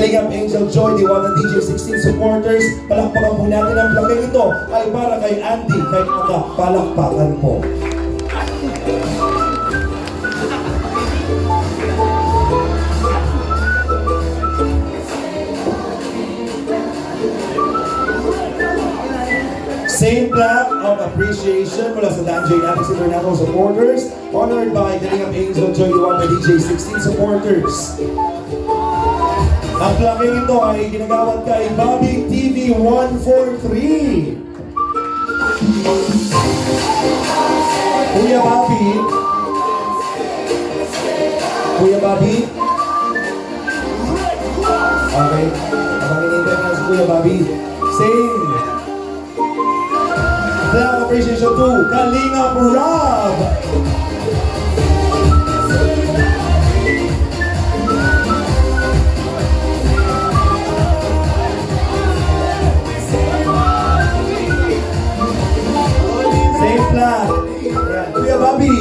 Kalingap Angel Joy, Diwata DJ 16 supporters. Palakpakan po natin ang vlogger ito ay para kay Andy, kay mga palakpakan po. Same plaque of appreciation mula sa Danjay Natix International supporters, honored by Kalingap Angel Joy Diwata DJ 16 supporters. Ang plaque ito ay ginagawad kay Bobby TV 143. Kuya Bobby. Kuya Bobby. Okay. Habang inintay na si Kuya Bobby. Same. Plaque appreciation to Kalingap Rob. Same plaque. Ayan, Kuya Bobby.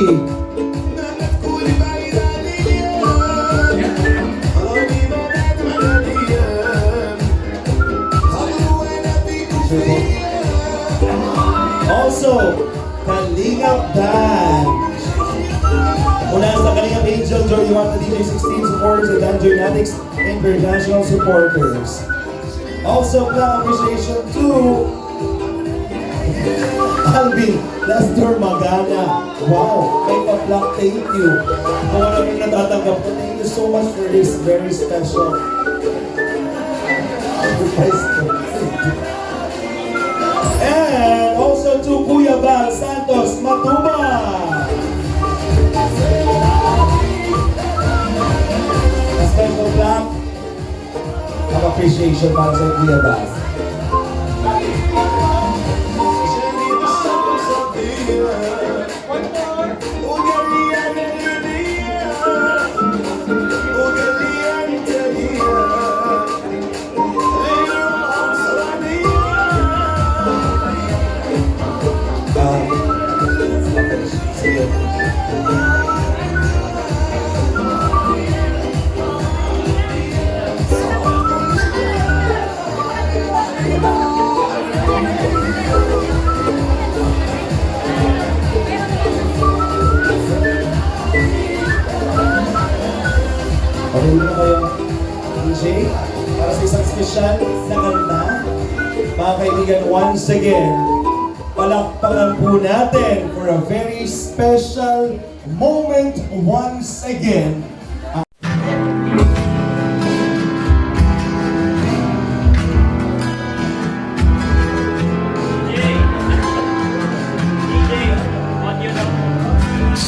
Also, Kalingap Dan. Mula sa Kalingap Angel Joy Diwata DJ 16 supporters at Danjay Natix International supporters. Also, plaque appreciation to Alvin Lester Magana. Wow, may pa-plaque, thank you. Kung ano rin natatanggap ko, thank you so much for this very special surprise. And also to Kuya Val Santos Matuba. A special plaque of appreciation para sa Kuya Val. Okay na kayo, DJ, para sa isang special na kanta. Mga kaibigan, once again, palakpakan po natin for a very special moment once again.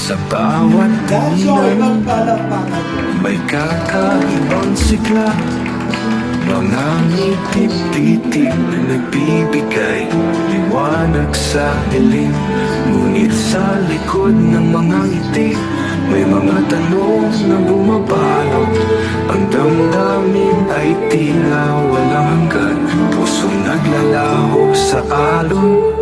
Sa bawat Danjoy, tanan may kakaibang sigla. Mga ngitip-titip na nagbibigay liwanag sa dilim. Ngunit sa likod ng mga ngiti may mga tanong na bumabalot. Ang damdamin ay tila walang hanggan, pusong naglalaho sa alon.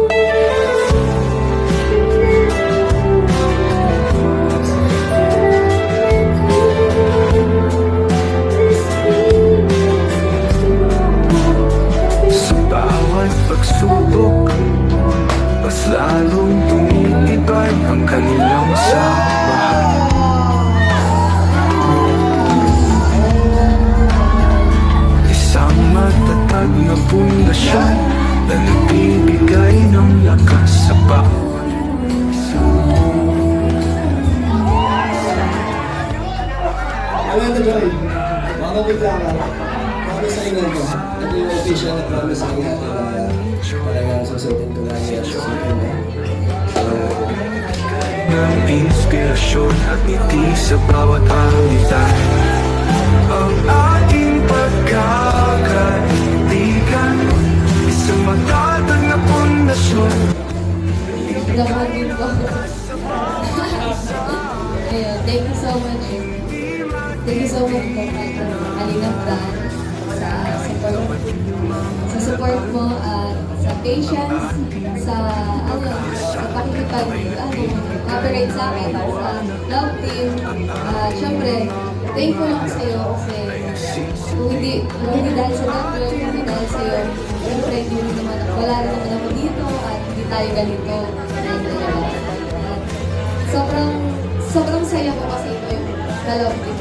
Pagsubok, mas lalong tumitibay ang kanilang samahan. Isang matatag na pundasyon na nagbibigay ng lakas sa bawat isa. Alam na Joy, mga biglakan, para sa inyo ko, ito yung official na promise sa inyo. Talagang susutin ko lang yung susutin mo. Ng inspirasyon at ngiti sa bawat alitan, ang ating pagkakaibigan, isang matatag na pundasyon. Gamagin ko. Ayun, thank you so much. Thank you so much po kay Kalingap Dan sa support mo at sa patience, sa pakikipag-cooperate sa akin sa love team. Siyempre, thankful ako sa iyo kasi Kung hindi dahil sa Danjoy, kung hindi dahil sa'yo, syempre hindi rin naman, wala rin naman ako dito at hindi tayo ganito. At sobrang saya ko kasi ito yung dalawang team.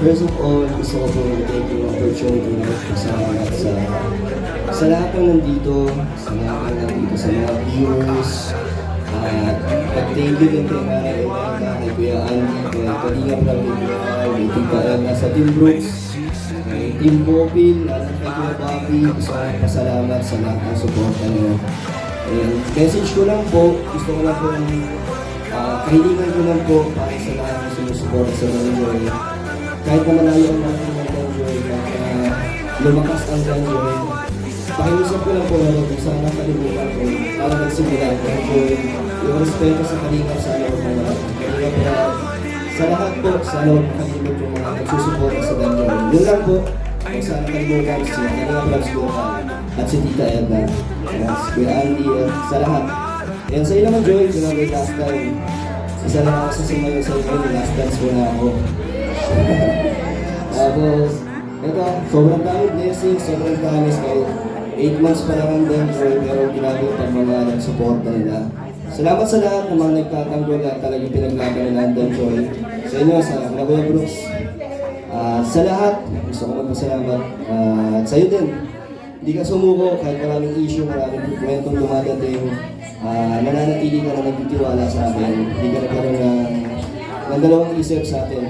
First of all, gusto ko po i-take yung opportunity na magpasama sa lahat ng nandito, sa lahat ng nandito, sa mga viewers, at pag-thank you din kay Nanay Elena, kay Kuya Andy, kay Kalinga Pramigya, kay Tita Elna sa Team Brooks, kay Team Bopil, at kay Kuya Bobby. Gusto ko pasalamat sa lahat ng suporta niyo. And message ko lang po, gusto ko lang po kahilingan ko lang po para sa lahat ng sumusuporta sa Danjoy. Kahit na malayo ang mga ng Danjoy, kahit lumakas ang Danjoy, pakiusap ko lang po na kung sana kalimutan ko para magsimula ang Danjoy, yung respeto sa Kalinga sa loob ng mga Kalinga sa lahat po, sana huwag makalimut yung mga nagsusuporta sa Danjoy. Yun lang po, kung sana kalimutan si Kalinga Vlogs Global at si Tita Edna, si Kuya Andy, sa lahat. Yan sa iyo naman, Joy, sinabi last time, isa lang ako sa sumayo sa inyo, last dance mo na ako. Tapos, ito, sobrang dami blessings, sobrang promise kayo. 8 months pa lang ang Danjoy, pero grabe yung pagmamahal at suporta nila. Salamat sa lahat ng mga nagtatanggol at talagang pinaglaban nila ang Danjoy. Sa inyo, sa Kuya Brooks. Sa lahat, gusto ko magpasalamat. At sa iyo din, hindi ka sumuko kahit maraming issue, maraming kwentong dumadating. Nananatili ka na nagtitiwala sa akin. Hindi ka nagkaroon ng dalawang isip sa atin.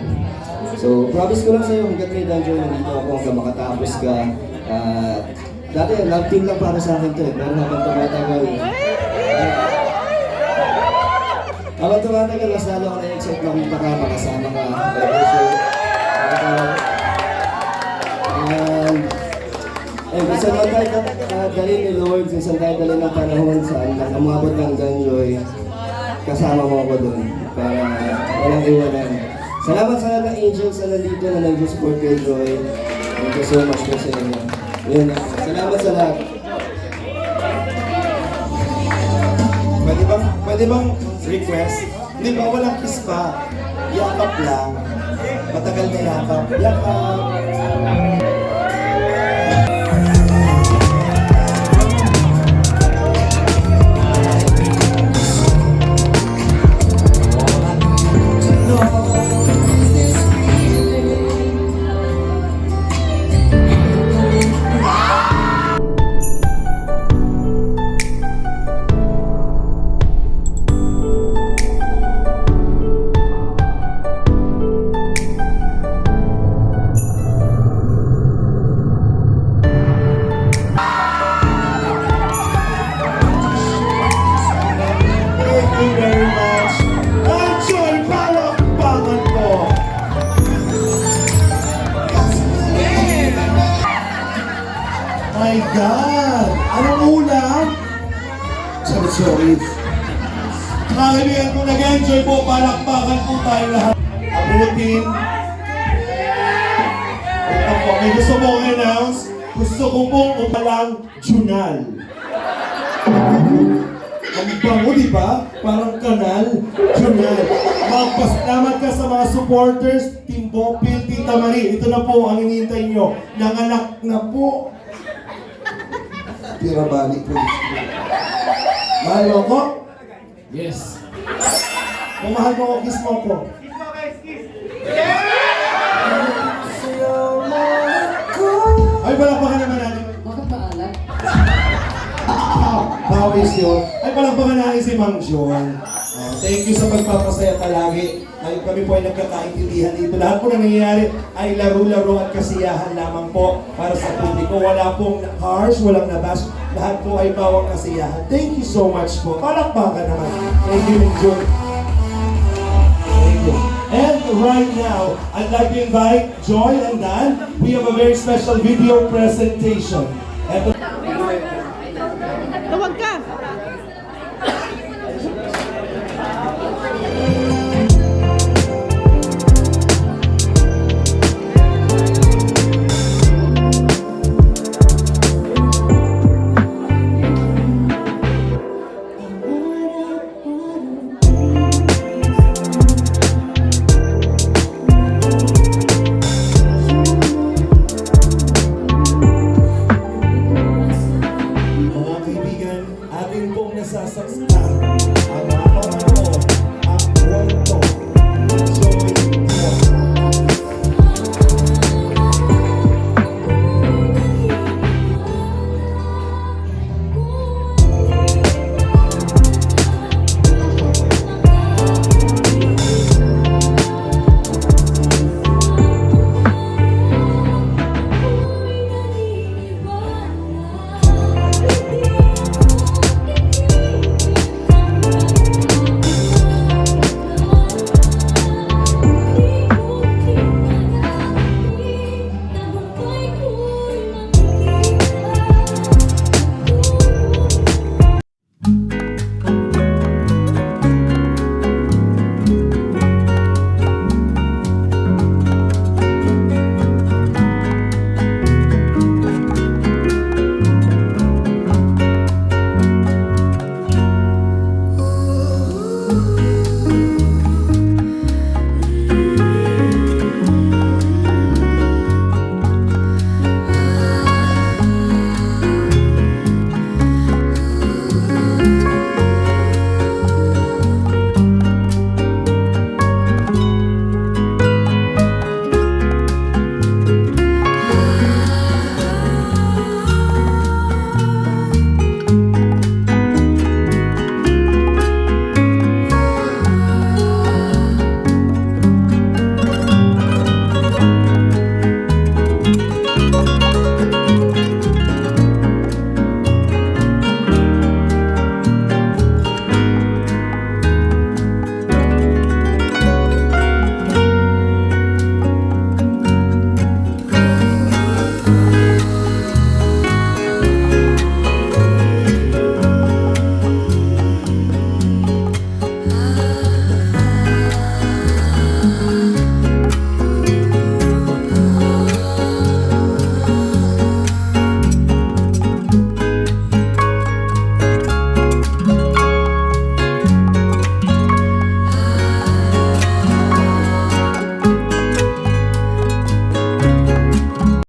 So, promise ko lang sa'yo, hanggat may Danjoy, nandito ako hanggang makatapos ka. Dati, love team lang para sa akin to eh. Pero habang tumatagal, mas lalo ako na-excite makita ka, makasama ka. Minsan man tayo dalhin ni Lord, minsan tayo dalhin ng panahon saan umabot ng Danjoy, kasama mo ako doon para walang iwanan. Salamat sa lahat ng angels na nandito na nag-support kay Joy. Thank you so much po sa inyo. Yun, salamat sa lahat. Pwede bang request? Hindi ba walang kiss pa? Yakap lang. Matagal na yakap. Yakap! Thank you very much. Enjoy! Palakpakan po! My God! Anong ulam? Sorry. Mga kaibigan, kung nag-enjoy po, palakpakan po tayo lahat. Routine. Ito po, may gusto mo announce? Gusto ko pong umalang Junal. Ang bango, di ba? Parang kanal. Junal. Magpasalamat ka sa mga supporters, Team Bopil, Tita Marie. Ito na po ang hinihintay nyo. Nanganak na po. Tira balik po. Mahal mo ko? Yes. Kung mahal mo ko, kiss mo ko. Ay, wala pa ka naman natin. Bakit maalat? Pawis yun. Ay, walang panganay si Mang John. Thank you sa pagpapasaya palagi. Ngayon kami po ay nagkakaintindihan dito. Lahat po na nangyayari ay laro-laro at kasiyahan lamang po para sa publiko. Wala pong harsh, walang nabash. Lahat po ay bawang kasiyahan. Thank you so much po. Palakpakan naman. Thank you, Mang John. Thank you. And right now, I'd like to invite Joy and Dan. We have a very special video presentation. Eto Tawag ka! Atin pong nasasaksak